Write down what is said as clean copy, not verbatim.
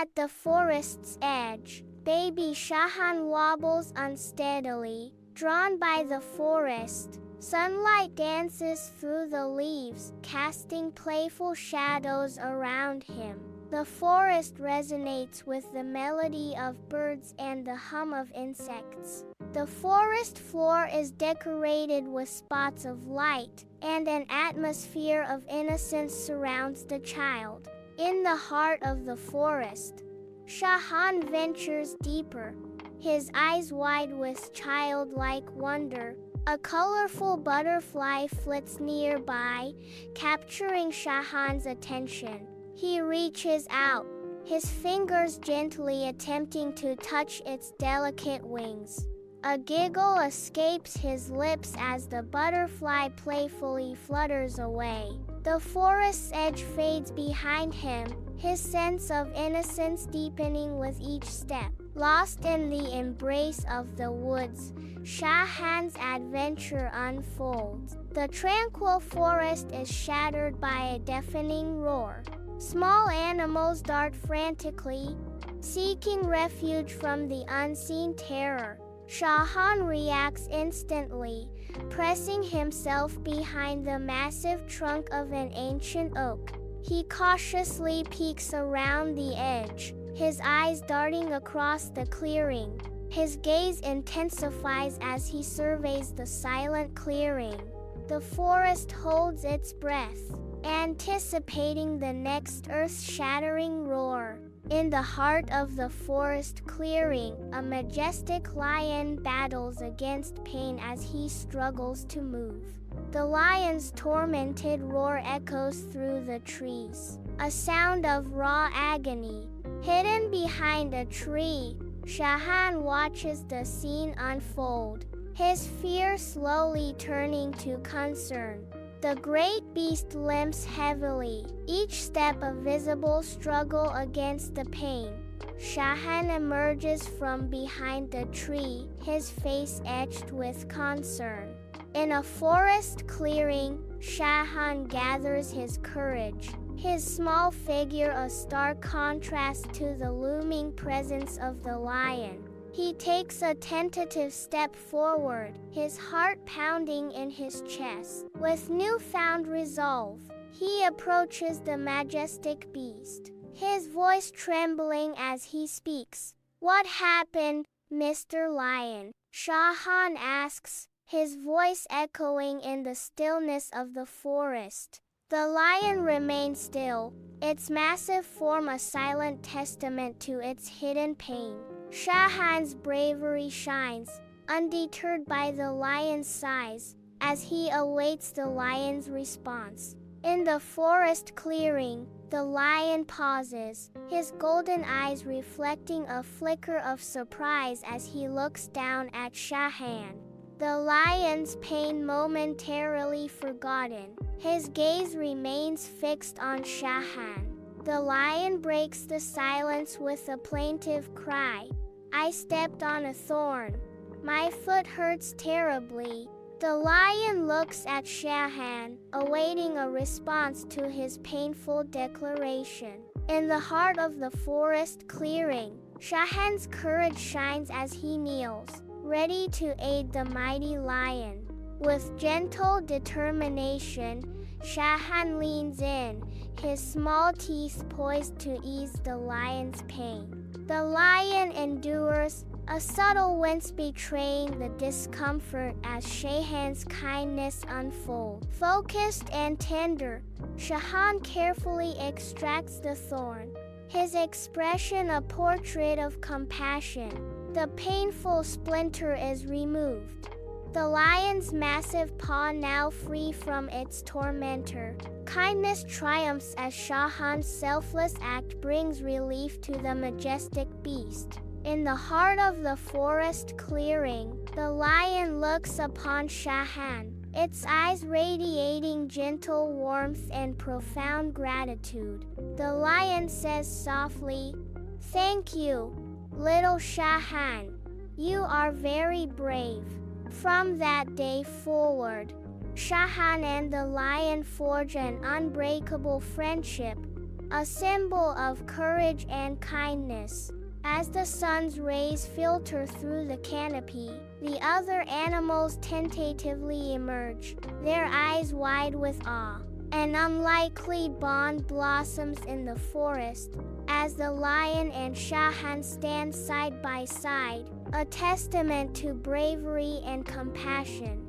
At the forest's edge, baby Shahan wobbles unsteadily, drawn by the forest. Sunlight dances through the leaves, casting playful shadows around him. The forest resonates with the melody of birds and the hum of insects. The forest floor is decorated with spots of light, and an atmosphere of innocence surrounds the child. In the heart of the forest, Shahan ventures deeper, his eyes wide with childlike wonder. A colorful butterfly flits nearby, capturing Shahan's attention. He reaches out, his fingers gently attempting to touch its delicate wings. A giggle escapes his lips as the butterfly playfully flutters away. The forest's edge fades behind him, his sense of innocence deepening with each step. Lost in the embrace of the woods, Shahan's adventure unfolds. The tranquil forest is shattered by a deafening roar. Small animals dart frantically, seeking refuge from the unseen terror. Shahan reacts instantly, pressing himself behind the massive trunk of an ancient oak. He cautiously peeks around the edge, his eyes darting across the clearing. His gaze intensifies as he surveys the silent clearing. The forest holds its breath, anticipating the next earth-shattering roar. In the heart of the forest clearing, a majestic lion battles against pain as he struggles to move. The lion's tormented roar echoes through the trees, a sound of raw agony. Hidden behind a tree, Shahan watches the scene unfold, his fear slowly turning to concern. The great beast limps heavily, each step a visible struggle against the pain. Shahan emerges from behind the tree, his face etched with concern. In a forest clearing, Shahan gathers his courage, his small figure a stark contrast to the looming presence of the lion. He takes a tentative step forward, his heart pounding in his chest. With newfound resolve, he approaches the majestic beast, his voice trembling as he speaks. "What happened, Mr. Lion?" Shahan asks, his voice echoing in the stillness of the forest. The lion remains still, its massive form a silent testament to its hidden pain. Shahan's bravery shines, undeterred by the lion's size, as he awaits the lion's response. In the forest clearing, the lion pauses, his golden eyes reflecting a flicker of surprise as he looks down at Shahan. The lion's pain momentarily forgotten, his gaze remains fixed on Shahan. The lion breaks the silence with a plaintive cry. "I stepped on a thorn. My foot hurts terribly." The lion looks at Shahan, awaiting a response to his painful declaration. In the heart of the forest clearing, Shahan's courage shines as he kneels, ready to aid the mighty lion. With gentle determination, Shahan leans in, his small teeth poised to ease the lion's pain. The lion endures, a subtle wince betraying the discomfort as Shahan's kindness unfolds. Focused and tender, Shahan carefully extracts the thorn, his expression a portrait of compassion. The painful splinter is removed, the lion's massive paw now free from its tormentor. Kindness triumphs as Shahan's selfless act brings relief to the majestic beast. In the heart of the forest clearing, the lion looks upon Shahan, its eyes radiating gentle warmth and profound gratitude. The lion says softly, "Thank you, little Shahan. You are very brave." From that day forward, Shahan and the lion forge an unbreakable friendship, a symbol of courage and kindness. As the sun's rays filter through the canopy, the other animals tentatively emerge, their eyes wide with awe. An unlikely bond blossoms in the forest as the lion and Shahan stand side by side, a testament to bravery and compassion.